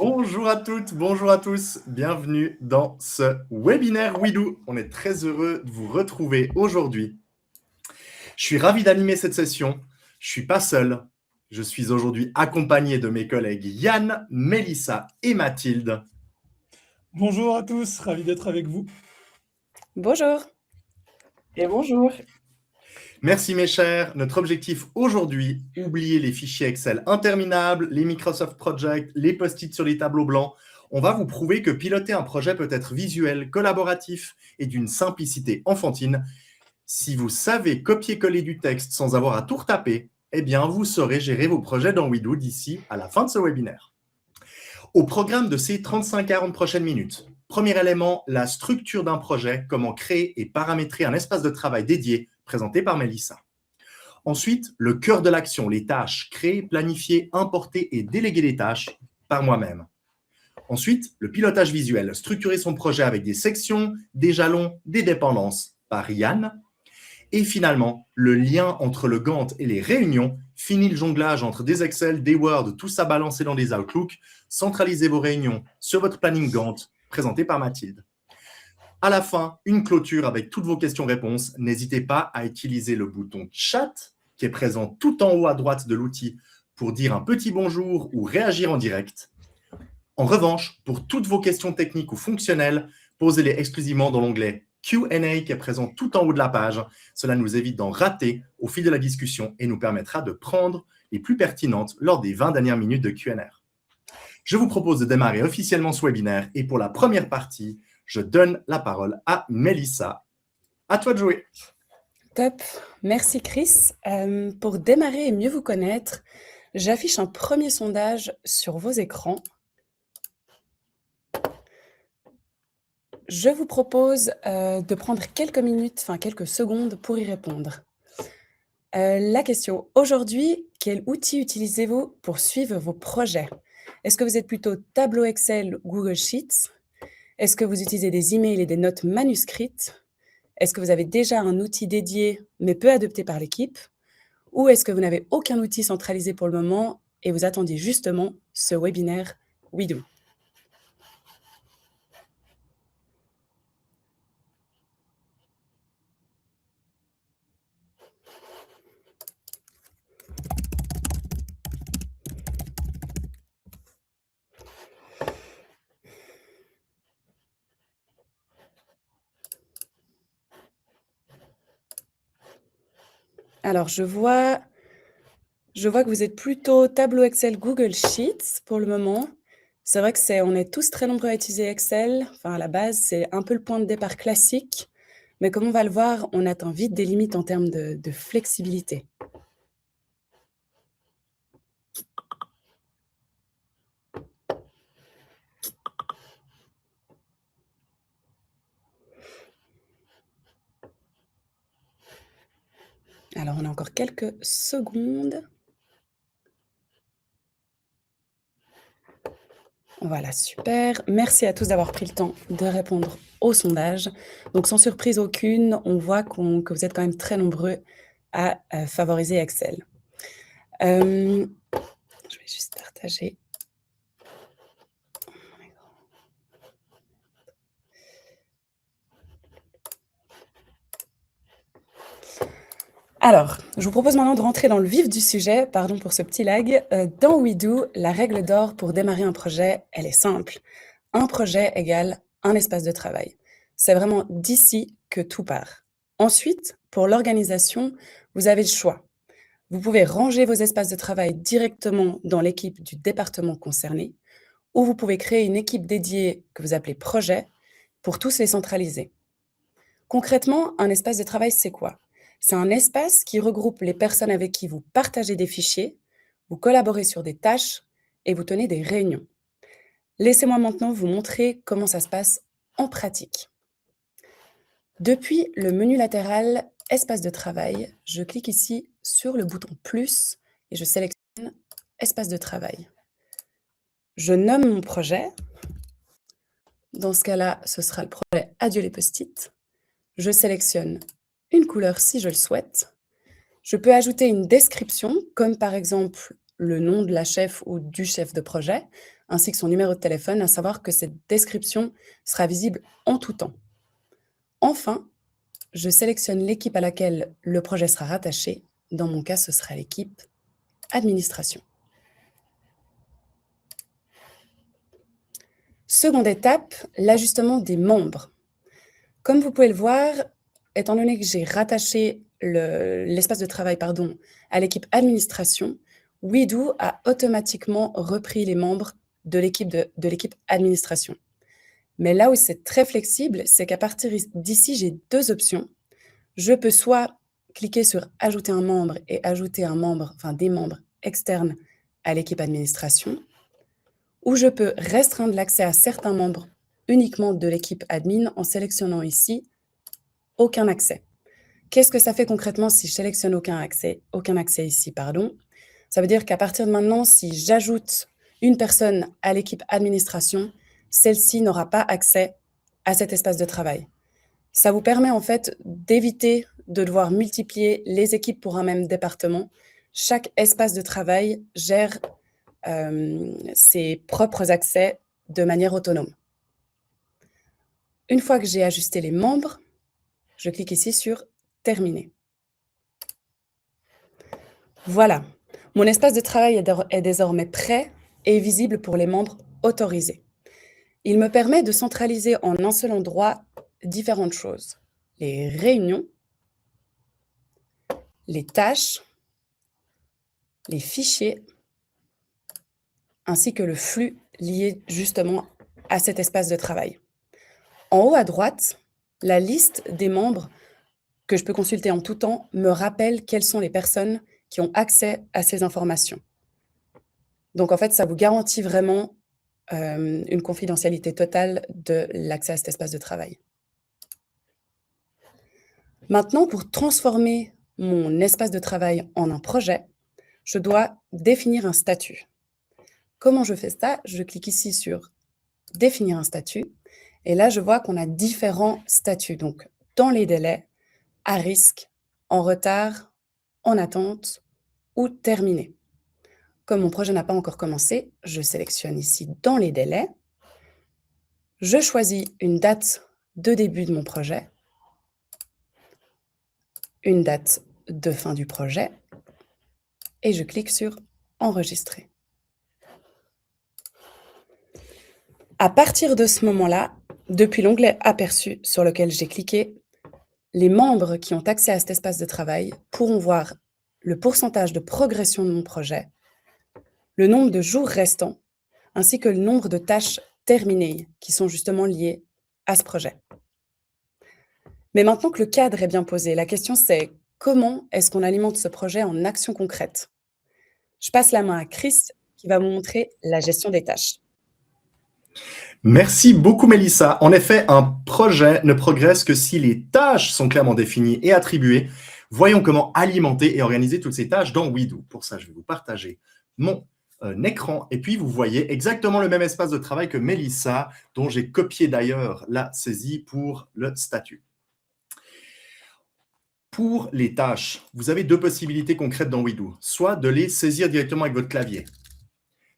Bonjour à toutes, bonjour à tous, bienvenue dans ce webinaire WeDo. On est très heureux de vous retrouver aujourd'hui. Je suis ravi d'animer cette session. Je ne suis pas seul. Je suis aujourd'hui accompagné de mes collègues Yann, Mélissa et Mathilde. Bonjour à tous, ravi d'être avec vous. Bonjour. Et bonjour. Merci mes chers. Notre objectif aujourd'hui, oubliez les fichiers Excel interminables, les Microsoft Project, les post-it sur les tableaux blancs. On va vous prouver que piloter un projet peut être visuel, collaboratif et d'une simplicité enfantine. Si vous savez copier-coller du texte sans avoir à tout retaper, eh bien, vous saurez gérer vos projets dans WeDo d'ici à la fin de ce webinaire. Au programme de ces 35-40 prochaines minutes, premier élément, la structure d'un projet, comment créer et paramétrer un espace de travail dédié, présenté par Mélissa. Ensuite, le cœur de l'action, les tâches, créer, planifier, importer et déléguer les tâches par moi-même. Ensuite, le pilotage visuel, structurer son projet avec des sections, des jalons, des dépendances par Yann. Et finalement, le lien entre le Gantt et les réunions, fini le jonglage entre des Excel, des Word, tout ça balancé dans des Outlook, centralisez vos réunions sur votre planning Gantt, présenté par Mathilde. À la fin, une clôture avec toutes vos questions-réponses. N'hésitez pas à utiliser le bouton chat qui est présent tout en haut à droite de l'outil pour dire un petit bonjour ou réagir en direct. En revanche, pour toutes vos questions techniques ou fonctionnelles, posez-les exclusivement dans l'onglet Q&A qui est présent tout en haut de la page. Cela nous évite d'en rater au fil de la discussion et nous permettra de prendre les plus pertinentes lors des 20 dernières minutes de Q&A. Je vous propose de démarrer officiellement ce webinaire et pour la première partie, je donne la parole à Mélissa. À toi de jouer. Top. Merci Chris. Pour démarrer et mieux vous connaître, j'affiche un premier sondage sur vos écrans. Je vous propose de prendre quelques minutes, quelques secondes pour y répondre. La question aujourd'hui, quel outil utilisez-vous pour suivre vos projets? Est-ce que vous êtes plutôt tableau Excel, Google Sheets? Est-ce que vous utilisez des emails et des notes manuscrites? Est-ce que vous avez déjà un outil dédié mais peu adopté par l'équipe? Ou est-ce que vous n'avez aucun outil centralisé pour le moment et vous attendiez justement ce webinaire WeDo? Alors, je vois que vous êtes plutôt tableau Excel, Google Sheets pour le moment. C'est vrai que on est tous très nombreux à utiliser Excel. Enfin, à la base, c'est un peu le point de départ classique. Mais comme on va le voir, on atteint vite des limites en termes de flexibilité. Alors, on a encore quelques secondes. Voilà, super. Merci à tous d'avoir pris le temps de répondre au sondage. Donc, sans surprise aucune, on voit que vous êtes quand même très nombreux à favoriser Excel. Je vais juste partager. Alors, je vous propose maintenant de rentrer dans le vif du sujet, pardon pour ce petit lag. Dans WeDo, la règle d'or pour démarrer un projet, elle est simple. Un projet égale un espace de travail. C'est vraiment d'ici que tout part. Ensuite, pour l'organisation, vous avez le choix. Vous pouvez ranger vos espaces de travail directement dans l'équipe du département concerné, ou vous pouvez créer une équipe dédiée que vous appelez projet pour tous les centraliser. Concrètement, un espace de travail, c'est quoi? C'est un espace qui regroupe les personnes avec qui vous partagez des fichiers, vous collaborez sur des tâches et vous tenez des réunions. Laissez-moi maintenant vous montrer comment ça se passe en pratique. Depuis le menu latéral Espace de travail, je clique ici sur le bouton plus et je sélectionne Espace de travail. Je nomme mon projet. Dans ce cas-là, ce sera le projet Adieu les post-it. Je sélectionne une couleur si je le souhaite. Je peux ajouter une description, comme par exemple le nom de la chef ou du chef de projet, ainsi que son numéro de téléphone, à savoir que cette description sera visible en tout temps. Enfin, je sélectionne l'équipe à laquelle le projet sera rattaché. Dans mon cas, ce sera l'équipe administration. Seconde étape, l'ajustement des membres. Comme vous pouvez le voir, étant donné que j'ai rattaché l'espace de travail à l'équipe administration, WeDo a automatiquement repris les membres de l'équipe administration. Mais là où c'est très flexible, c'est qu'à partir d'ici, j'ai deux options. Je peux soit cliquer sur « Ajouter un membre » et ajouter des membres externes à l'équipe administration, ou je peux restreindre l'accès à certains membres uniquement de l'équipe admin en sélectionnant ici « Aucun accès ». Qu'est-ce que ça fait concrètement si je sélectionne aucun accès ici, Ça veut dire qu'à partir de maintenant, si j'ajoute une personne à l'équipe administration, celle-ci n'aura pas accès à cet espace de travail. Ça vous permet en fait d'éviter de devoir multiplier les équipes pour un même département. Chaque espace de travail gère ses propres accès de manière autonome. Une fois que j'ai ajusté les membres, je clique ici sur « Terminer ». Voilà, mon espace de travail est désormais prêt et visible pour les membres autorisés. Il me permet de centraliser en un seul endroit différentes choses. Les réunions, les tâches, les fichiers, ainsi que le flux lié justement à cet espace de travail. En haut à droite, la liste des membres que je peux consulter en tout temps me rappelle quelles sont les personnes qui ont accès à ces informations. Donc en fait, ça vous garantit vraiment une confidentialité totale de l'accès à cet espace de travail. Maintenant, pour transformer mon espace de travail en un projet, je dois définir un statut. Comment je fais ça? Je clique ici sur « Définir un statut » et là, je vois qu'on a différents statuts. Donc, dans les délais, à risque, en retard, en attente ou terminé. Comme mon projet n'a pas encore commencé, je sélectionne ici « Dans les délais ». Je choisis une date de début de mon projet, une date de fin du projet et je clique sur « Enregistrer ». À partir de ce moment-là, depuis l'onglet « Aperçu » sur lequel j'ai cliqué, les membres qui ont accès à cet espace de travail pourront voir le pourcentage de progression de mon projet, le nombre de jours restants, ainsi que le nombre de tâches terminées qui sont justement liées à ce projet. Mais maintenant que le cadre est bien posé, la question c'est comment est-ce qu'on alimente ce projet en actions concrètes? Je passe la main à Chris qui va vous montrer la gestion des tâches. Merci beaucoup, Mélissa. En effet, un projet ne progresse que si les tâches sont clairement définies et attribuées. Voyons comment alimenter et organiser toutes ces tâches dans WeDo. Pour ça, je vais vous partager mon écran et puis vous voyez exactement le même espace de travail que Mélissa, dont j'ai copié d'ailleurs la saisie pour le statut. Pour les tâches, vous avez deux possibilités concrètes dans WeDo. Soit de les saisir directement avec votre clavier.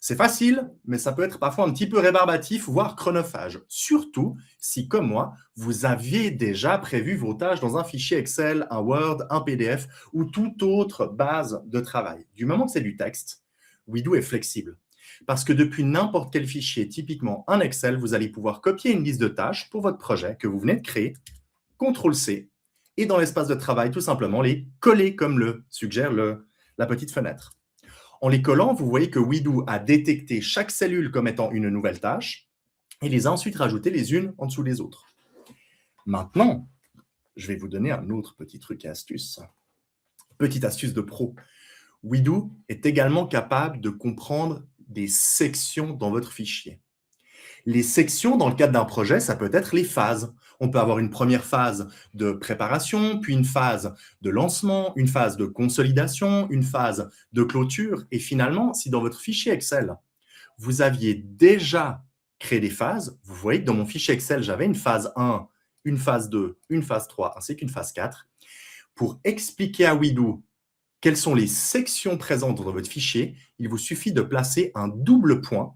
C'est facile, mais ça peut être parfois un petit peu rébarbatif, voire chronophage. Surtout si, comme moi, vous aviez déjà prévu vos tâches dans un fichier Excel, un Word, un PDF ou toute autre base de travail. Du moment que c'est du texte, WeDo est flexible. Parce que depuis n'importe quel fichier, typiquement un Excel, vous allez pouvoir copier une liste de tâches pour votre projet que vous venez de créer, CTRL-C, et dans l'espace de travail, tout simplement, les coller comme le suggère la petite fenêtre. En les collant, vous voyez que WeDo a détecté chaque cellule comme étant une nouvelle tâche et les a ensuite rajoutées les unes en dessous des autres. Maintenant, je vais vous donner un autre petit truc et astuce. Petite astuce de pro. WeDo est également capable de comprendre des sections dans votre fichier. Les sections, dans le cadre d'un projet, ça peut être les phases. On peut avoir une première phase de préparation, puis une phase de lancement, une phase de consolidation, une phase de clôture. Et finalement, si dans votre fichier Excel, vous aviez déjà créé des phases, vous voyez que dans mon fichier Excel, j'avais une phase 1, une phase 2, une phase 3, ainsi qu'une phase 4. Pour expliquer à WeDo quelles sont les sections présentes dans votre fichier, il vous suffit de placer un double point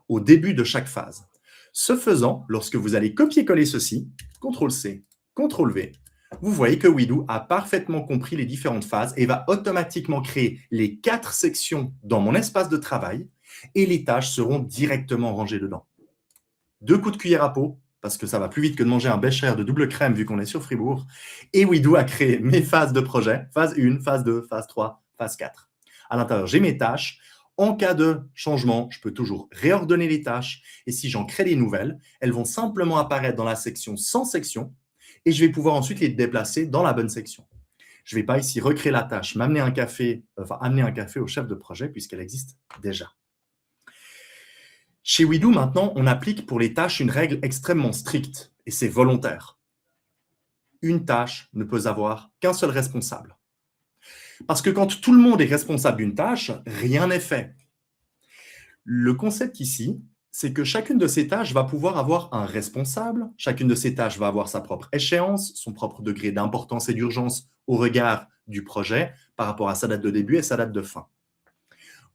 au début de chaque phase. Ce faisant, lorsque vous allez copier-coller ceci, CTRL-C, CTRL-V, vous voyez que WeDo a parfaitement compris les différentes phases et va automatiquement créer les 4 sections dans mon espace de travail et les tâches seront directement rangées dedans. 2 coups de cuillère à peau, parce que ça va plus vite que de manger un bécher de double crème vu qu'on est sur Fribourg, et WeDo a créé mes phases de projet, phase 1, phase 2, phase 3, phase 4. À l'intérieur, j'ai mes tâches. En cas de changement, je peux toujours réordonner les tâches et si j'en crée des nouvelles, elles vont simplement apparaître dans la section sans section et je vais pouvoir ensuite les déplacer dans la bonne section. Je ne vais pas ici recréer la tâche, amener un café au chef de projet puisqu'elle existe déjà. Chez WeDo, maintenant, on applique pour les tâches une règle extrêmement stricte et c'est volontaire. Une tâche ne peut avoir qu'un seul responsable. Parce que quand tout le monde est responsable d'une tâche, rien n'est fait. Le concept ici, c'est que chacune de ces tâches va pouvoir avoir un responsable, chacune de ces tâches va avoir sa propre échéance, son propre degré d'importance et d'urgence au regard du projet par rapport à sa date de début et sa date de fin.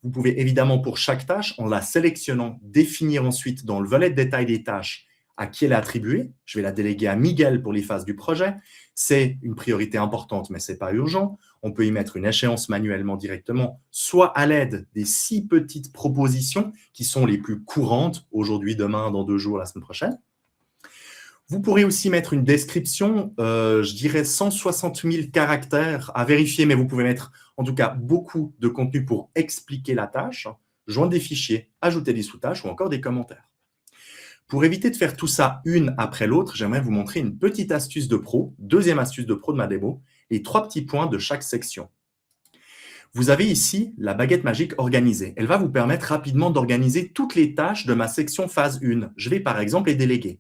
Vous pouvez évidemment pour chaque tâche, en la sélectionnant, définir ensuite dans le volet de détail des tâches à qui elle est attribuée. Je vais la déléguer à Miguel pour les phases du projet. C'est une priorité importante, mais ce n'est pas urgent. On peut y mettre une échéance manuellement directement, soit à l'aide des 6 petites propositions qui sont les plus courantes, aujourd'hui, demain, dans 2 jours, la semaine prochaine. Vous pourrez aussi mettre une description, je dirais 160 000 caractères à vérifier, mais vous pouvez mettre en tout cas beaucoup de contenu pour expliquer la tâche, joindre des fichiers, ajouter des sous-tâches ou encore des commentaires. Pour éviter de faire tout ça une après l'autre, j'aimerais vous montrer une petite astuce de pro, deuxième astuce de pro de ma démo, les 3 petits points de chaque section. Vous avez ici la baguette magique organisée. Elle va vous permettre rapidement d'organiser toutes les tâches de ma section phase 1. Je vais par exemple les déléguer.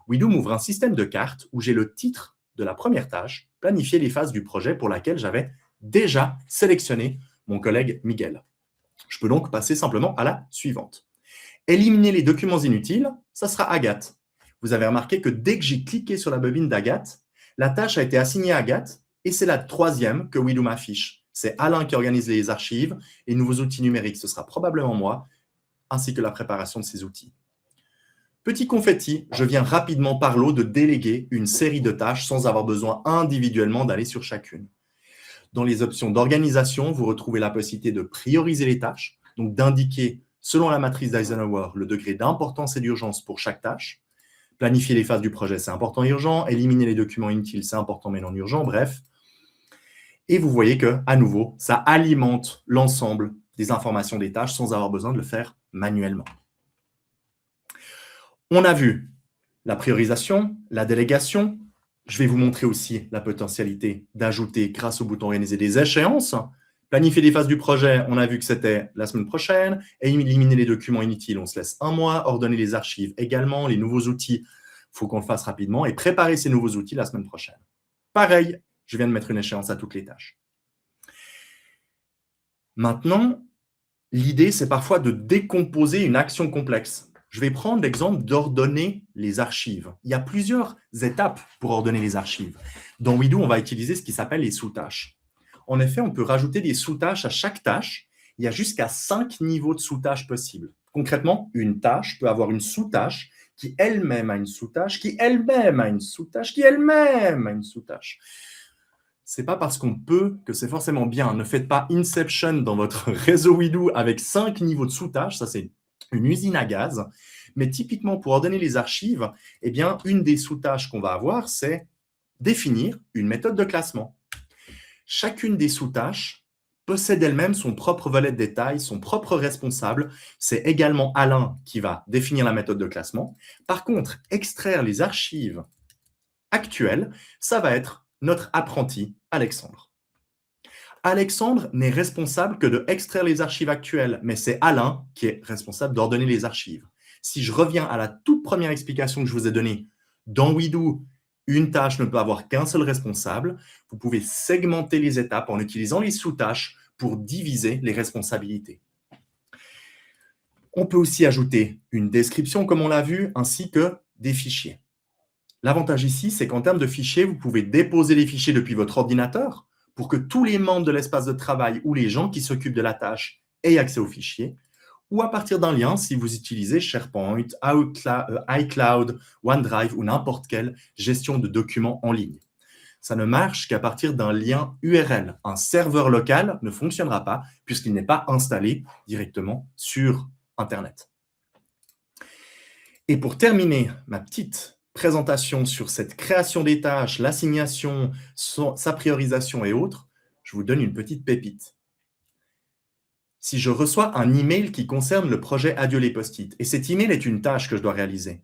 WeDo m'ouvre un système de cartes où j'ai le titre de la première tâche, planifier les phases du projet pour laquelle j'avais déjà sélectionné mon collègue Miguel. Je peux donc passer simplement à la suivante. Éliminer les documents inutiles, ça sera Agathe. Vous avez remarqué que dès que j'ai cliqué sur la bobine d'Agathe, la tâche a été assignée à Agathe et c'est la 3e que WeDo m'affiche. C'est Alain qui organise les archives et nouveaux outils numériques. Ce sera probablement moi, ainsi que la préparation de ces outils. Petit confetti, je viens rapidement par lot de déléguer une série de tâches sans avoir besoin individuellement d'aller sur chacune. Dans les options d'organisation, vous retrouvez la possibilité de prioriser les tâches, donc d'indiquer selon la matrice d'Eisenhower, le degré d'importance et d'urgence pour chaque tâche. Planifier les phases du projet, c'est important et urgent. Éliminer les documents inutiles, c'est important mais non urgent. Bref. Et vous voyez que, à nouveau, ça alimente l'ensemble des informations des tâches sans avoir besoin de le faire manuellement. On a vu la priorisation, la délégation. Je vais vous montrer aussi la potentialité d'ajouter, grâce au bouton organiser, des échéances. Planifier les phases du projet, on a vu que c'était la semaine prochaine. Et éliminer les documents inutiles, on se laisse 1 mois. Ordonner les archives également. Les nouveaux outils, il faut qu'on le fasse rapidement. Et préparer ces nouveaux outils la semaine prochaine. Pareil, je viens de mettre une échéance à toutes les tâches. Maintenant, l'idée, c'est parfois de décomposer une action complexe. Je vais prendre l'exemple d'ordonner les archives. Il y a plusieurs étapes pour ordonner les archives. Dans WeDo, on va utiliser ce qui s'appelle les sous-tâches. En effet, on peut rajouter des sous-tâches à chaque tâche. Il y a jusqu'à 5 niveaux de sous-tâches possibles. Concrètement, une tâche peut avoir une sous-tâche qui elle-même a une sous-tâche, qui elle-même a une sous-tâche, qui elle-même a une sous-tâche. Ce n'est pas parce qu'on peut que c'est forcément bien. Ne faites pas Inception dans votre réseau WeDo avec 5 niveaux de sous-tâches. Ça, c'est une usine à gaz. Mais typiquement, pour ordonner les archives, eh bien, une des sous-tâches qu'on va avoir, c'est définir une méthode de classement. Chacune des sous-tâches possède elle-même son propre volet de détail, son propre responsable. C'est également Alain qui va définir la méthode de classement. Par contre, extraire les archives actuelles, ça va être notre apprenti, Alexandre. Alexandre n'est responsable que de extraire les archives actuelles, mais c'est Alain qui est responsable d'ordonner les archives. Si je reviens à la toute première explication que je vous ai donnée, dans WeDo, une tâche ne peut avoir qu'un seul responsable. Vous pouvez segmenter les étapes en utilisant les sous-tâches pour diviser les responsabilités. On peut aussi ajouter une description, comme on l'a vu, ainsi que des fichiers. L'avantage ici, c'est qu'en termes de fichiers, vous pouvez déposer les fichiers depuis votre ordinateur pour que tous les membres de l'espace de travail ou les gens qui s'occupent de la tâche aient accès aux fichiers. ou à partir d'un lien si vous utilisez SharePoint, iCloud, OneDrive ou n'importe quelle gestion de documents en ligne. Ça ne marche qu'à partir d'un lien URL. Un serveur local ne fonctionnera pas puisqu'il n'est pas installé directement sur Internet. Et pour terminer ma petite présentation sur cette création des tâches, l'assignation, sa priorisation et autres, je vous donne une petite pépite. Si je reçois un email qui concerne le projet Adieu les post-it, et cet email est une tâche que je dois réaliser,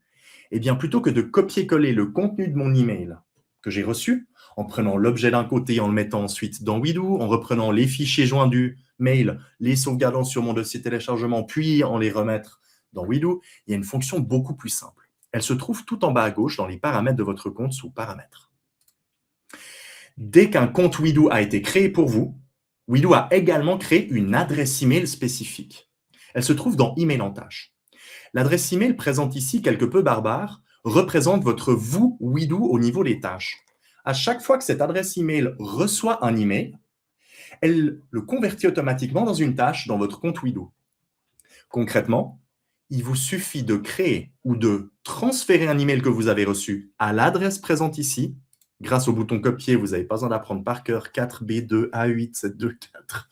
eh bien plutôt que de copier-coller le contenu de mon email que j'ai reçu, en prenant l'objet d'un côté et en le mettant ensuite dans WeDo, en reprenant les fichiers joints du mail, les sauvegardant sur mon dossier téléchargement, puis en les remettre dans WeDo, il y a une fonction beaucoup plus simple. Elle se trouve tout en bas à gauche dans les paramètres de votre compte sous Paramètres. Dès qu'un compte WeDo a été créé pour vous, WeDo a également créé une adresse email spécifique. Elle se trouve dans Email en tâche. L'adresse email présente ici, quelque peu barbare, représente votre vous WeDo au niveau des tâches. À chaque fois que cette adresse email reçoit un email, elle le convertit automatiquement dans une tâche dans votre compte WeDo. Concrètement, il vous suffit de créer ou de transférer un email que vous avez reçu à l'adresse présente ici. Grâce au bouton copier, vous n'avez pas besoin d'apprendre par cœur 4B2 A8 7 4.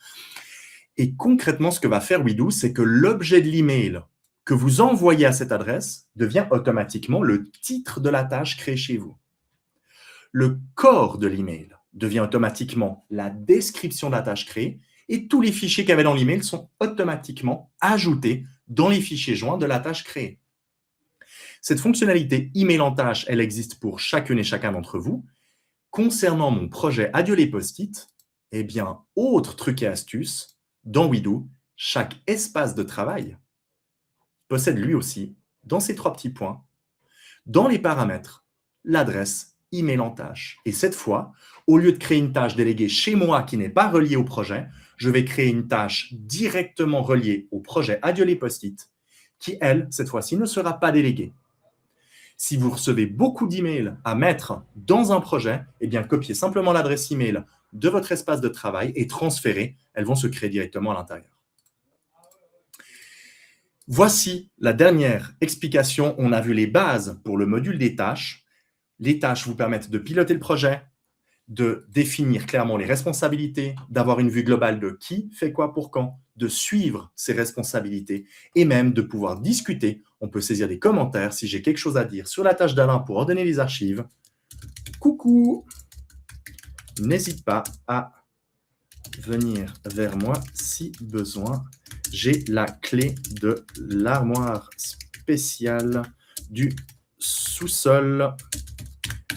Et concrètement, ce que va faire WeDo, c'est que l'objet de l'email que vous envoyez à cette adresse devient automatiquement le titre de la tâche créée chez vous. Le corps de l'email devient automatiquement la description de la tâche créée et tous les fichiers qu'il y avait dans l'email sont automatiquement ajoutés dans les fichiers joints de la tâche créée. Cette fonctionnalité email en tâche, elle existe pour chacune et chacun d'entre vous. Concernant mon projet Adieu les post-it, eh bien, autre truc et astuce, dans WeDo, chaque espace de travail possède lui aussi, dans ces 3 petits points, dans les paramètres, l'adresse email en tâche. Et cette fois, au lieu de créer une tâche déléguée chez moi qui n'est pas reliée au projet, je vais créer une tâche directement reliée au projet Adieu les post-it, qui, elle, cette fois-ci, ne sera pas déléguée. Si vous recevez beaucoup d'emails à mettre dans un projet, eh bien, copiez simplement l'adresse email de votre espace de travail et transférez. Elles vont se créer directement à l'intérieur. Voici la dernière explication. On a vu les bases pour le module des tâches. Les tâches vous permettent de piloter le projet, de définir clairement les responsabilités, d'avoir une vue globale de qui fait quoi pour quand, de suivre ses responsabilités et même de pouvoir discuter. On peut saisir des commentaires si j'ai quelque chose à dire sur la tâche d'Alain pour ordonner les archives. Coucou! N'hésite pas à venir vers moi si besoin. J'ai la clé de l'armoire spéciale du sous-sol.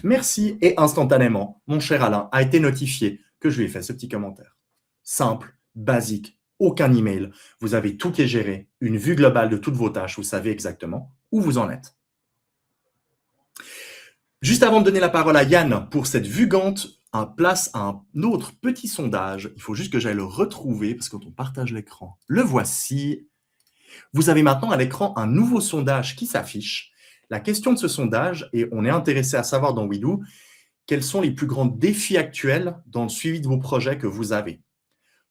Merci, et instantanément, mon cher Alain a été notifié que je lui ai fait ce petit commentaire. Simple, basique, aucun email. Vous avez tout qui est géré, une vue globale de toutes vos tâches. Vous savez exactement où vous en êtes. Juste avant de donner la parole à Yann pour cette vue Gantt, place à un autre petit sondage. Il faut juste que j'aille le retrouver parce que quand on partage l'écran, le voici. Vous avez maintenant à l'écran un nouveau sondage qui s'affiche. La question de ce sondage, et on est intéressé à savoir dans WeDo, quels sont les plus grands défis actuels dans le suivi de vos projets que vous avez.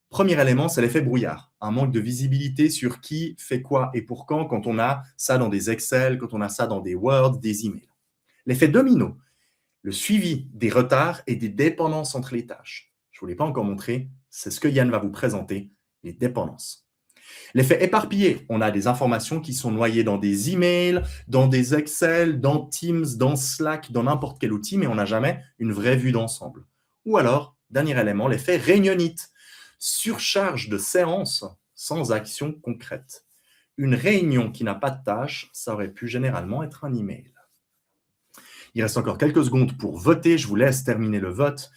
Premier élément, c'est l'effet brouillard, un manque de visibilité sur qui fait quoi et pour quand on a ça dans des Excel, quand on a ça dans des Word, des emails. L'effet domino, le suivi des retards et des dépendances entre les tâches. Je ne vous l'ai pas encore montré, c'est ce que Yann va vous présenter, les dépendances. L'effet éparpillé, on a des informations qui sont noyées dans des emails, dans des Excel, dans Teams, dans Slack, dans n'importe quel outil, mais on n'a jamais une vraie vue d'ensemble. Ou alors, dernier élément, l'effet réunionnite, surcharge de séances sans action concrète. Une réunion qui n'a pas de tâche, ça aurait pu généralement être un email. Il reste encore quelques secondes pour voter, je vous laisse terminer le vote.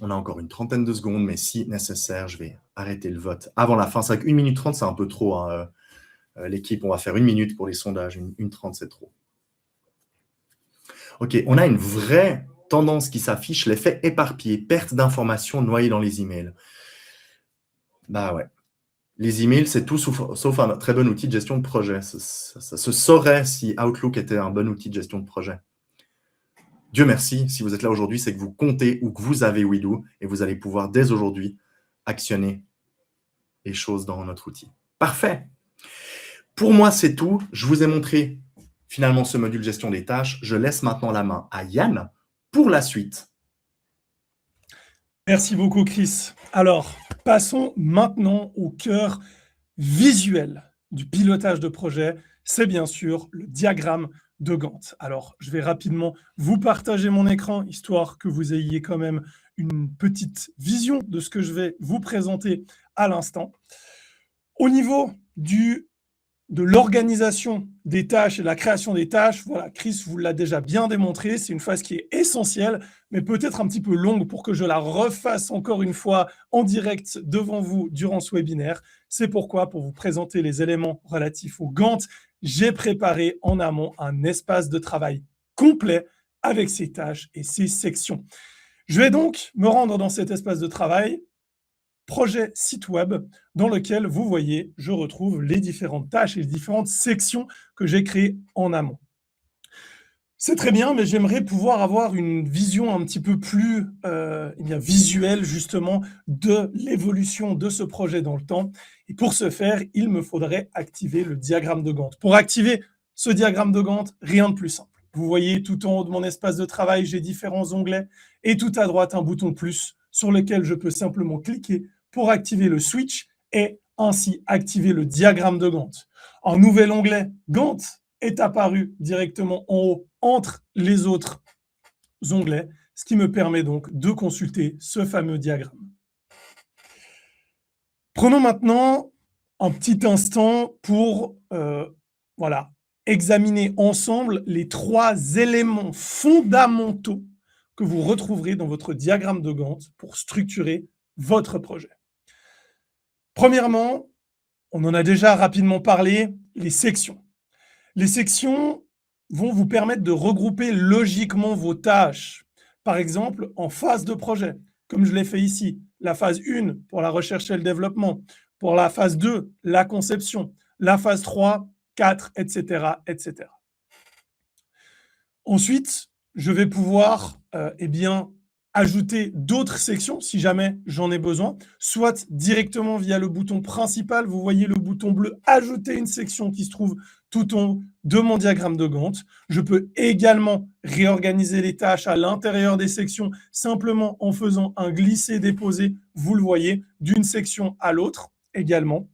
On a encore une trentaine de secondes, mais si nécessaire, je vais arrêter le vote avant la fin. C'est vrai que 1 minute 30, c'est un peu trop. Hein. L'équipe, on va faire 1 minute pour les sondages. 1 30, c'est trop. OK, on a une vraie tendance qui s'affiche, l'effet éparpillé, perte d'informations noyées dans les emails. Bah ouais. Les emails, c'est tout sauf un très bon outil de gestion de projet. Ça se saurait si Outlook était un bon outil de gestion de projet. Dieu merci, si vous êtes là aujourd'hui, c'est que vous comptez ou que vous avez WeDo et vous allez pouvoir dès aujourd'hui actionner les choses dans notre outil. Parfait. Pour moi, c'est tout. Je vous ai montré finalement ce module gestion des tâches. Je laisse maintenant la main à Yann pour la suite. Merci beaucoup, Chris. Alors, passons maintenant au cœur visuel du pilotage de projet. C'est bien sûr le diagramme de Gantt. Alors, je vais rapidement vous partager mon écran, histoire que vous ayez quand même une petite vision de ce que je vais vous présenter à l'instant. Au niveau de l'organisation des tâches et la création des tâches, voilà, Chris vous l'a déjà bien démontré, c'est une phase qui est essentielle, mais peut-être un petit peu longue pour que je la refasse encore une fois en direct devant vous durant ce webinaire. C'est pourquoi, pour vous présenter les éléments relatifs au Gantt, j'ai préparé en amont un espace de travail complet avec ses tâches et ses sections. Je vais donc me rendre dans cet espace de travail, projet site web, dans lequel, vous voyez, je retrouve les différentes tâches et les différentes sections que j'ai créées en amont. C'est très bien, mais j'aimerais pouvoir avoir une vision un petit peu plus visuelle, justement, de l'évolution de ce projet dans le temps. Et pour ce faire, il me faudrait activer le diagramme de Gantt. Pour activer ce diagramme de Gantt, rien de plus simple. Vous voyez, tout en haut de mon espace de travail, j'ai différents onglets, et tout à droite, un bouton plus, sur lequel je peux simplement cliquer pour activer le switch et ainsi activer le diagramme de Gantt. Un nouvel onglet Gantt est apparu directement en haut entre les autres onglets, ce qui me permet donc de consulter ce fameux diagramme. Prenons maintenant un petit instant pour examiner ensemble les 3 éléments fondamentaux que vous retrouverez dans votre diagramme de Gantt pour structurer votre projet. Premièrement, on en a déjà rapidement parlé, les sections. Les sections vont vous permettre de regrouper logiquement vos tâches. Par exemple, en phase de projet, comme je l'ai fait ici. La phase 1 pour la recherche et le développement. Pour la phase 2, la conception. La phase 3, 4, etc., etc. Ensuite, je vais pouvoir ajouter d'autres sections si jamais j'en ai besoin, soit directement via le bouton principal. Vous voyez le bouton bleu « Ajouter une section » qui se trouve tout en haut de mon diagramme de Gantt. Je peux également réorganiser les tâches à l'intérieur des sections simplement en faisant un glisser-déposer, vous le voyez, d'une section à l'autre également.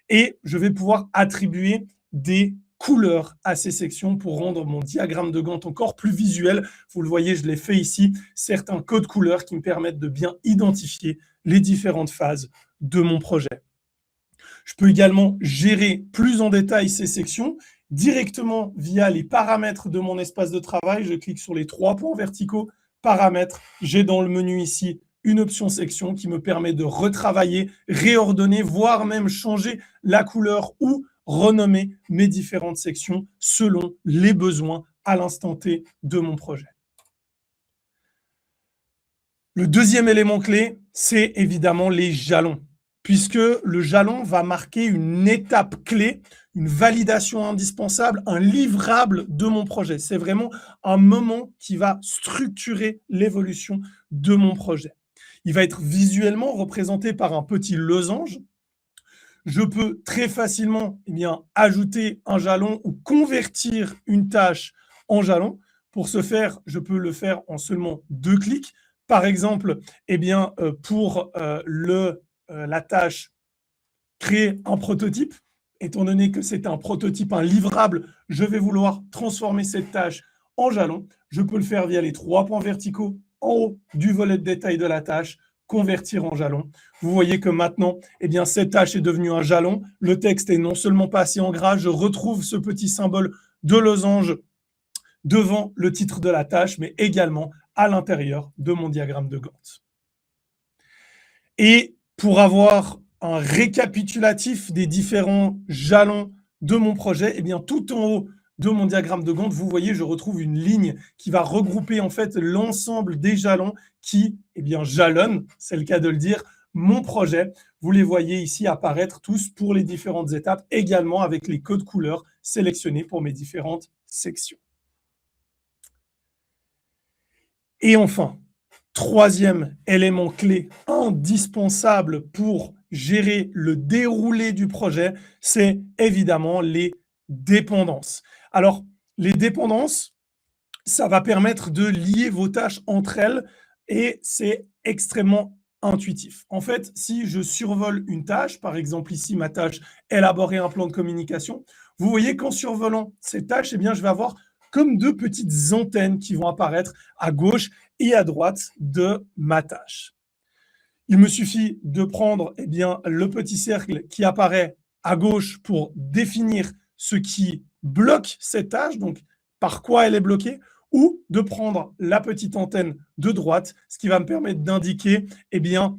Et je vais pouvoir attribuer des couleurs à ces sections pour rendre mon diagramme de Gantt encore plus visuel. Vous le voyez, je l'ai fait ici, certains codes couleurs qui me permettent de bien identifier les différentes phases de mon projet. Je peux également gérer plus en détail ces sections directement via les paramètres de mon espace de travail. Je clique sur les 3 points verticaux, paramètres. J'ai dans le menu ici une option section qui me permet de retravailler, réordonner, voire même changer la couleur ou renommer mes différentes sections selon les besoins à l'instant T de mon projet. Le deuxième élément clé, c'est évidemment les jalons, puisque le jalon va marquer une étape clé, une validation indispensable, un livrable de mon projet. C'est vraiment un moment qui va structurer l'évolution de mon projet. Il va être visuellement représenté par un petit losange. Je peux très facilement ajouter un jalon ou convertir une tâche en jalon. Pour ce faire, je peux le faire en seulement 2 clics. Par exemple, pour la tâche créer un prototype, étant donné que c'est un prototype, un livrable, je vais vouloir transformer cette tâche en jalon. Je peux le faire via les 3 points verticaux en haut du volet de détail de la tâche, convertir en jalon. Vous voyez que maintenant, cette tâche est devenue un jalon. Le texte est non seulement passé en gras, je retrouve ce petit symbole de losange devant le titre de la tâche, mais également à l'intérieur de mon diagramme de Gantt. Et pour avoir un récapitulatif des différents jalons de mon projet, tout en haut de mon diagramme de Gantt, vous voyez, je retrouve une ligne qui va regrouper en fait l'ensemble des jalons qui jalonnent, c'est le cas de le dire, mon projet. Vous les voyez ici apparaître tous pour les différentes étapes, également avec les codes couleurs sélectionnés pour mes différentes sections. Et enfin, Troisième élément clé indispensable pour gérer le déroulé du projet, c'est évidemment les dépendances. Alors, les dépendances, ça va permettre de lier vos tâches entre elles et c'est extrêmement intuitif. En fait, si je survole une tâche, par exemple ici ma tâche élaborer un plan de communication, vous voyez qu'en survolant cette tâche, eh bien, je vais avoir comme deux petites antennes qui vont apparaître à gauche et à droite de ma tâche. Il me suffit de prendre eh bien, le petit cercle qui apparaît à gauche pour définir ce qui bloque cette tâche, donc par quoi elle est bloquée, ou de prendre la petite antenne de droite, ce qui va me permettre d'indiquer eh bien,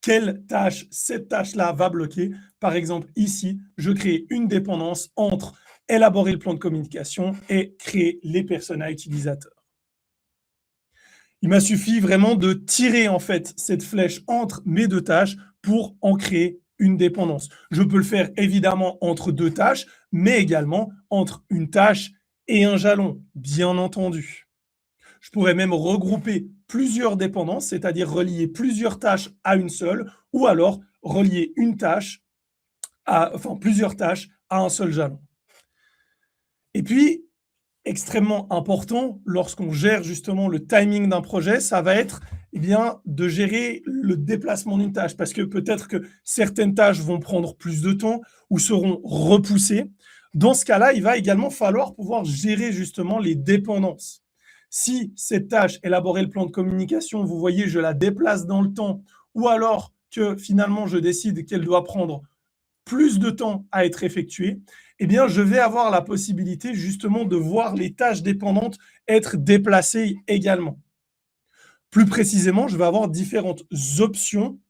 quelle tâche cette tâche-là va bloquer. Par exemple, ici, je crée une dépendance entre élaborer le plan de communication et créer les personas utilisateurs. Il m'a suffi vraiment de tirer en fait cette flèche entre mes deux tâches pour en créer une dépendance. Je peux le faire évidemment entre deux tâches, mais également entre une tâche et un jalon, bien entendu. Je pourrais même regrouper plusieurs dépendances, c'est-à-dire relier plusieurs tâches à une seule, ou alors relier une tâche plusieurs tâches à un seul jalon. Et puis, extrêmement important lorsqu'on gère justement le timing d'un projet, ça va être eh bien, de gérer le déplacement d'une tâche parce que peut-être que certaines tâches vont prendre plus de temps ou seront repoussées. Dans ce cas-là, il va également falloir pouvoir gérer justement les dépendances. Si cette tâche, élaborer le plan de communication, vous voyez, je la déplace dans le temps ou alors que finalement je décide qu'elle doit prendre plus de temps à être effectuée, eh bien, je vais avoir la possibilité justement de voir les tâches dépendantes être déplacées également. Plus précisément, je vais avoir différentes options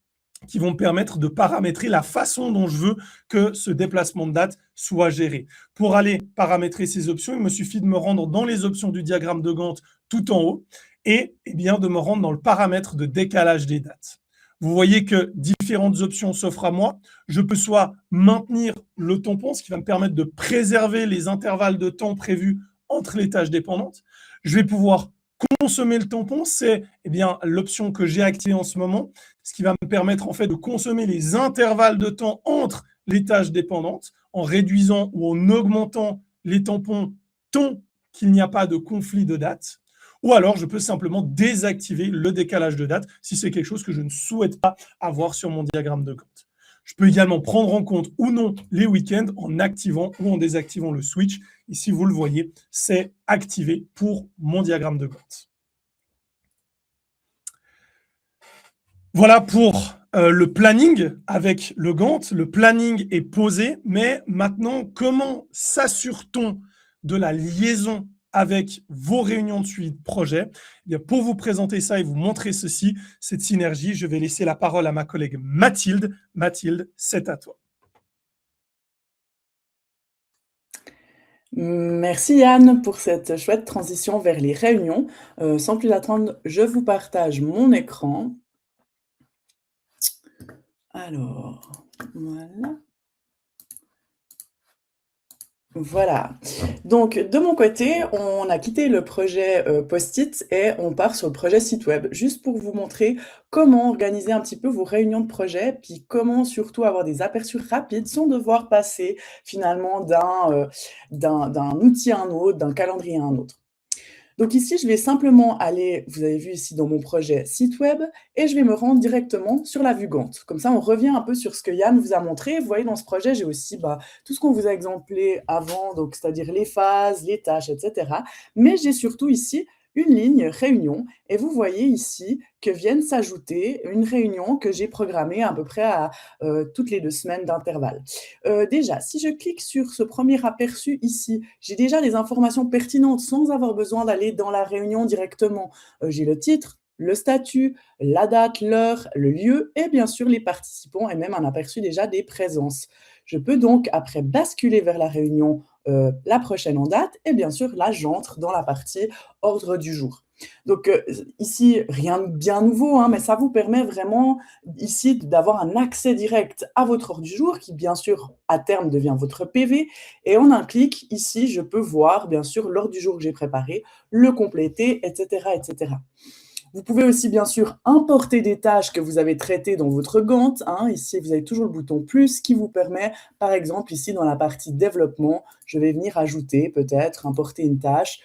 qui vont me permettre de paramétrer la façon dont je veux que ce déplacement de date soit géré. Pour aller paramétrer ces options, il me suffit de me rendre dans les options du diagramme de Gantt tout en haut et eh bien, de me rendre dans le paramètre de décalage des dates. Vous voyez que différentes options s'offrent à moi. Je peux soit maintenir le tampon, ce qui va me permettre de préserver les intervalles de temps prévus entre les tâches dépendantes. Je vais pouvoir consommer le tampon, c'est eh bien, l'option que j'ai activée en ce moment, ce qui va me permettre en fait de consommer les intervalles de temps entre les tâches dépendantes en réduisant ou en augmentant les tampons tant qu'il n'y a pas de conflit de date. Ou alors, je peux simplement désactiver le décalage de date si c'est quelque chose que je ne souhaite pas avoir sur mon diagramme de Gantt. Je peux également prendre en compte ou non les week-ends en activant ou en désactivant le switch. Ici, vous le voyez, c'est activé pour mon diagramme de Gantt. Voilà pour le planning avec le Gantt. Le planning est posé, mais maintenant, comment s'assure-t-on de la liaison avec vos réunions de suivi de projet? Eh bien, pour vous présenter ça et vous montrer ceci, cette synergie, je vais laisser la parole à ma collègue Mathilde. Mathilde, c'est à toi. Merci Yann pour cette chouette transition vers les réunions. Sans plus attendre, je vous partage mon écran. Alors, voilà. Voilà. Donc, de mon côté, on a quitté le projet Post-it et on part sur le projet site web, juste pour vous montrer comment organiser un petit peu vos réunions de projet, puis comment surtout avoir des aperçus rapides sans devoir passer finalement d'un outil à un autre, d'un calendrier à un autre. Donc ici, je vais simplement aller, vous avez vu ici dans mon projet site web, et je vais me rendre directement sur la vue Gantt. Comme ça, on revient un peu sur ce que Yann vous a montré. Vous voyez, dans ce projet, j'ai aussi tout ce qu'on vous a exemplé avant, donc c'est-à-dire les phases, les tâches, etc. Mais j'ai surtout ici une ligne réunion, et vous voyez ici que viennent s'ajouter une réunion que j'ai programmée à peu près à toutes les 2 semaines d'intervalle. Déjà, si je clique sur ce premier aperçu ici, j'ai déjà des informations pertinentes sans avoir besoin d'aller dans la réunion directement. J'ai le titre, le statut, la date, l'heure, le lieu et bien sûr les participants et même un aperçu déjà des présences. Je peux donc après basculer vers la réunion la prochaine en date et bien sûr là j'entre dans la partie ordre du jour. Donc ici, rien de bien nouveau, hein, mais ça vous permet vraiment ici d'avoir un accès direct à votre ordre du jour qui bien sûr à terme devient votre PV et en un clic ici je peux voir bien sûr l'ordre du jour que j'ai préparé, le compléter, etc., etc. Vous pouvez aussi, bien sûr, importer des tâches que vous avez traitées dans votre Gantt, hein. Ici, vous avez toujours le bouton « Plus » qui vous permet, par exemple, ici, dans la partie « Développement », je vais venir ajouter, peut-être, importer une tâche.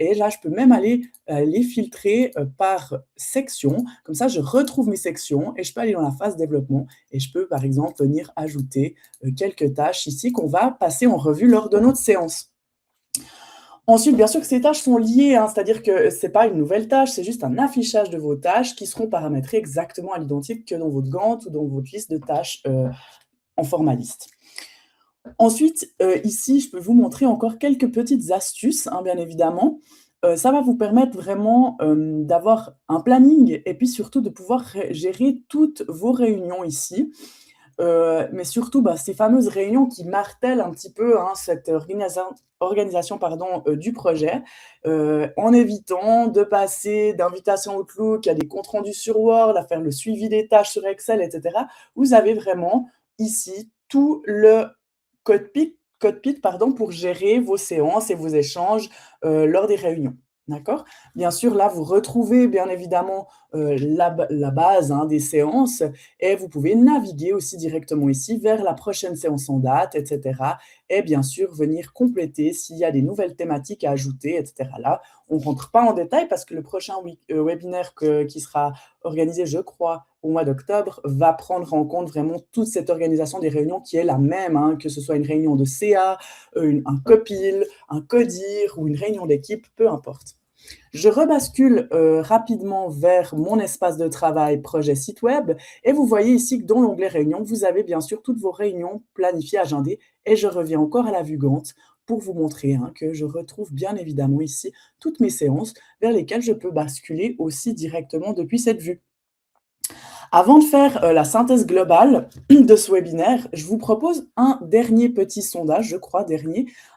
Et là, je peux même aller les filtrer par section. Comme ça, je retrouve mes sections et je peux aller dans la phase développement et je peux, par exemple, venir ajouter quelques tâches ici qu'on va passer en revue lors de notre séance. Ensuite, bien sûr que ces tâches sont liées, hein, c'est-à-dire que ce n'est pas une nouvelle tâche, c'est juste un affichage de vos tâches qui seront paramétrées exactement à l'identique que dans votre Gantt ou dans votre liste de tâches en format liste. Ensuite, ici, je peux vous montrer encore quelques petites astuces, hein, bien évidemment. Ça va vous permettre vraiment d'avoir un planning et puis surtout de pouvoir gérer toutes vos réunions ici. Mais surtout, ces fameuses réunions qui martèlent un petit peu, hein, cette organisation du projet, en évitant de passer d'invitation Outlook à des comptes rendus sur Word, à faire le suivi des tâches sur Excel, etc. Vous avez vraiment ici tout le cockpit, pour gérer vos séances et vos échanges lors des réunions. D'accord? Bien sûr, là, vous retrouvez bien évidemment la base, hein, des séances et vous pouvez naviguer aussi directement ici vers la prochaine séance en date, etc. Et bien sûr, venir compléter s'il y a des nouvelles thématiques à ajouter, etc. Là, on ne rentre pas en détail parce que le prochain webinaire qui sera organisé, je crois, au mois d'octobre, va prendre en compte vraiment toute cette organisation des réunions qui est la même, hein, que ce soit une réunion de CA, un copil, un codir ou une réunion d'équipe, peu importe. Je rebascule rapidement vers mon espace de travail projet site web et vous voyez ici que dans l'onglet réunions, vous avez bien sûr toutes vos réunions planifiées, agendées et je reviens encore à la vue Gantt pour vous montrer, hein, que je retrouve bien évidemment ici toutes mes séances vers lesquelles je peux basculer aussi directement depuis cette vue. Avant de faire la synthèse globale de ce webinaire, je vous propose un dernier petit sondage, je crois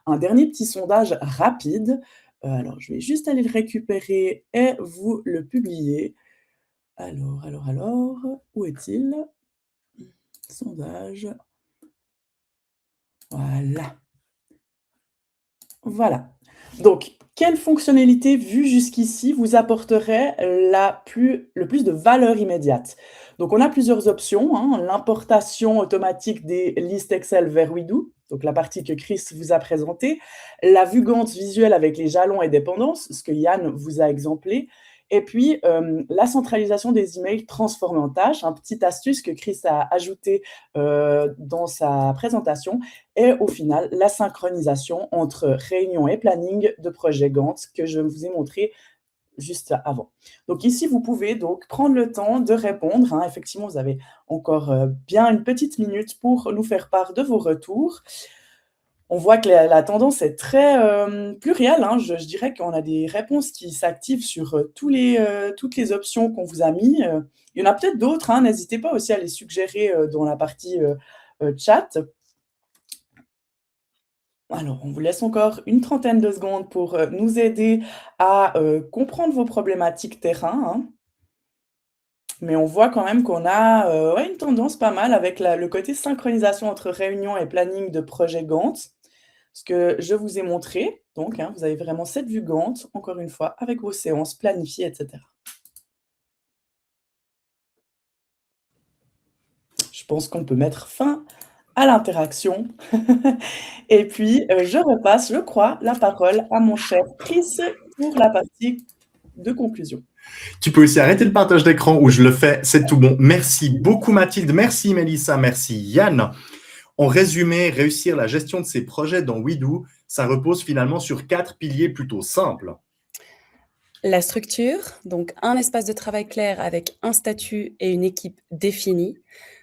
un dernier petit sondage rapide. Alors, je vais juste aller le récupérer et vous le publier. Alors, où est-il? Sondage. Voilà. Donc, quelle fonctionnalité vue jusqu'ici vous apporterait le plus de valeur immédiate? Donc, on a plusieurs options, hein. L'importation automatique des listes Excel vers Odoo, donc la partie que Chris vous a présentée, la vue Gantt visuelle avec les jalons et dépendances, ce que Yann vous a exemplé, et puis la centralisation des emails transformés en tâches, une petite astuce que Chris a ajoutée dans sa présentation, et au final, la synchronisation entre réunion et planning de projet Gantt que je vous ai montré juste avant. Donc ici, vous pouvez donc prendre le temps de répondre, hein. Effectivement, vous avez encore bien une petite minute pour nous faire part de vos retours. On voit que la tendance est très plurielle, hein. Je dirais qu'on a des réponses qui s'activent sur toutes les options qu'on vous a mis. Il y en a peut-être d'autres, hein. N'hésitez pas aussi à les suggérer dans la partie chat. Alors, on vous laisse encore une trentaine de secondes pour nous aider à comprendre vos problématiques terrain, hein. Mais on voit quand même qu'on a une tendance pas mal avec le côté synchronisation entre réunion et planning de projet Gantt. Ce que je vous ai montré, donc, hein, vous avez vraiment cette vue Gantt, encore une fois, avec vos séances planifiées, etc. Je pense qu'on peut mettre fin à l'interaction. Et puis, je repasse, je crois, la parole à mon cher Chris pour la partie de conclusion. Tu peux aussi arrêter le partage d'écran où je le fais, c'est tout bon. Merci beaucoup Mathilde, merci Mélissa, merci Yann. En résumé, réussir la gestion de ses projets dans Odoo, ça repose finalement sur 4 piliers plutôt simples. La structure, donc un espace de travail clair avec un statut et une équipe définie.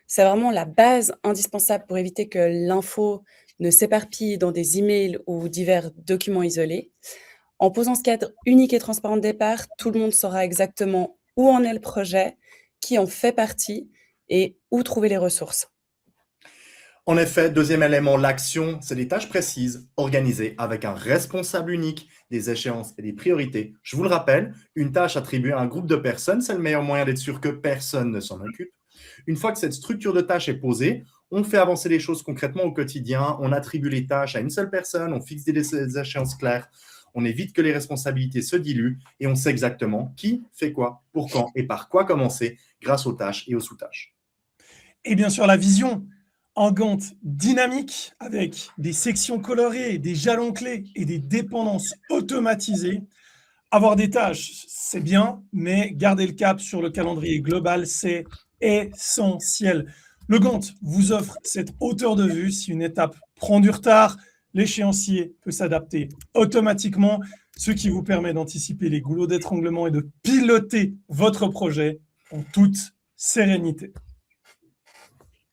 C'est vraiment la base indispensable pour éviter que l'info ne s'éparpille dans des emails ou divers documents isolés. En posant ce cadre unique et transparent de départ, tout le monde saura exactement où en est le projet, qui en fait partie et où trouver les ressources. En effet, deuxième élément, l'action, c'est des tâches précises, organisées avec un responsable unique, des échéances et des priorités. Je vous le rappelle, une tâche attribuée à un groupe de personnes, c'est le meilleur moyen d'être sûr que personne ne s'en occupe. Une fois que cette structure de tâches est posée, on fait avancer les choses concrètement au quotidien, on attribue les tâches à une seule personne, on fixe des échéances claires, on évite que les responsabilités se diluent et on sait exactement qui fait quoi, pour quand et par quoi commencer grâce aux tâches et aux sous-tâches. Et bien sûr, la vision, un Gantt dynamique avec des sections colorées, des jalons clés et des dépendances automatisées. Avoir des tâches, c'est bien, mais garder le cap sur le calendrier global, c'est essentiel. Le Gantt vous offre cette hauteur de vue. Si une étape prend du retard, l'échéancier peut s'adapter automatiquement, ce qui vous permet d'anticiper les goulots d'étranglement et de piloter votre projet en toute sérénité.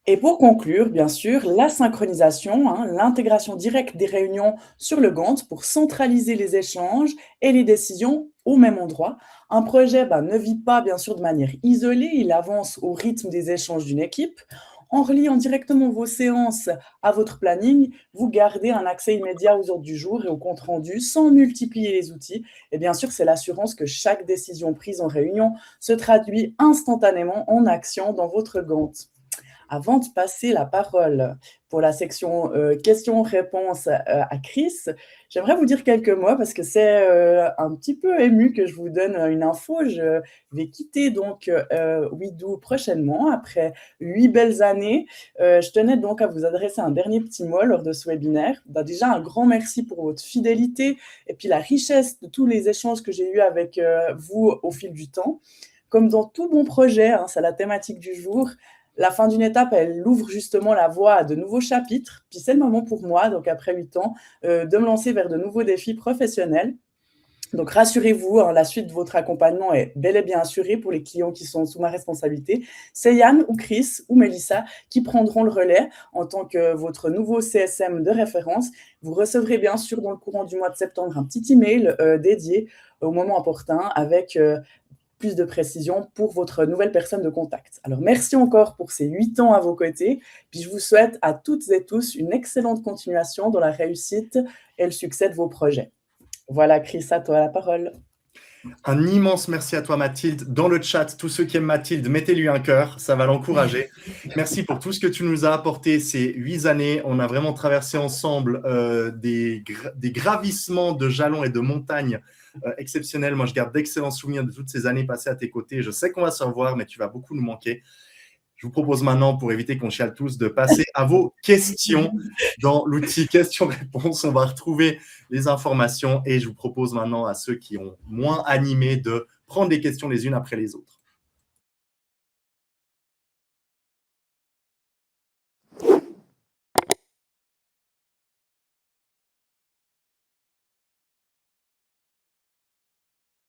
Et pour conclure, bien sûr, la synchronisation, l'intégration directe des réunions sur le Gantt pour centraliser les échanges et les décisions au même endroit. Un projet ne vit pas, bien sûr, de manière isolée, il avance au rythme des échanges d'une équipe. En reliant directement vos séances à votre planning, vous gardez un accès immédiat aux ordres du jour et au compte rendu sans multiplier les outils. Et bien sûr, c'est l'assurance que chaque décision prise en réunion se traduit instantanément en action dans votre Gantt. Avant de passer la parole pour la section questions-réponses à Chris, j'aimerais vous dire quelques mots parce que c'est un petit peu ému que je vous donne une info. Je vais quitter donc WeDo prochainement après 8 belles années. Je tenais donc à vous adresser un dernier petit mot lors de ce webinaire. Déjà, un grand merci pour votre fidélité et puis la richesse de tous les échanges que j'ai eus avec vous au fil du temps. Comme dans tout bon projet, c'est la thématique du jour. La fin d'une étape, elle ouvre justement la voie à de nouveaux chapitres. Puis c'est le moment pour moi, donc après 8 ans, de me lancer vers de nouveaux défis professionnels. Donc rassurez-vous, la suite de votre accompagnement est bel et bien assurée pour les clients qui sont sous ma responsabilité. C'est Yann ou Chris ou Mélissa qui prendront le relais en tant que votre nouveau CSM de référence. Vous recevrez bien sûr dans le courant du mois de septembre un petit email dédié au moment opportun avec plus de précision pour votre nouvelle personne de contact. Alors, merci encore pour ces 8 ans à vos côtés. Puis, je vous souhaite à toutes et tous une excellente continuation dans la réussite et le succès de vos projets. Voilà, Chris, à toi la parole. Un immense merci à toi, Mathilde. Dans le chat, tous ceux qui aiment Mathilde, mettez-lui un cœur, ça va l'encourager. Merci pour tout ce que tu nous as apporté ces 8 années. On a vraiment traversé ensemble des gravissements de jalons et de montagnes exceptionnels. Moi, je garde d'excellents souvenirs de toutes ces années passées à tes côtés. Je sais qu'on va se revoir, mais tu vas beaucoup nous manquer. Je vous propose maintenant, pour éviter qu'on chiale tous, de passer à vos questions dans l'outil questions-réponses. On va retrouver les informations et je vous propose maintenant à ceux qui ont moins animé de prendre les questions les unes après les autres.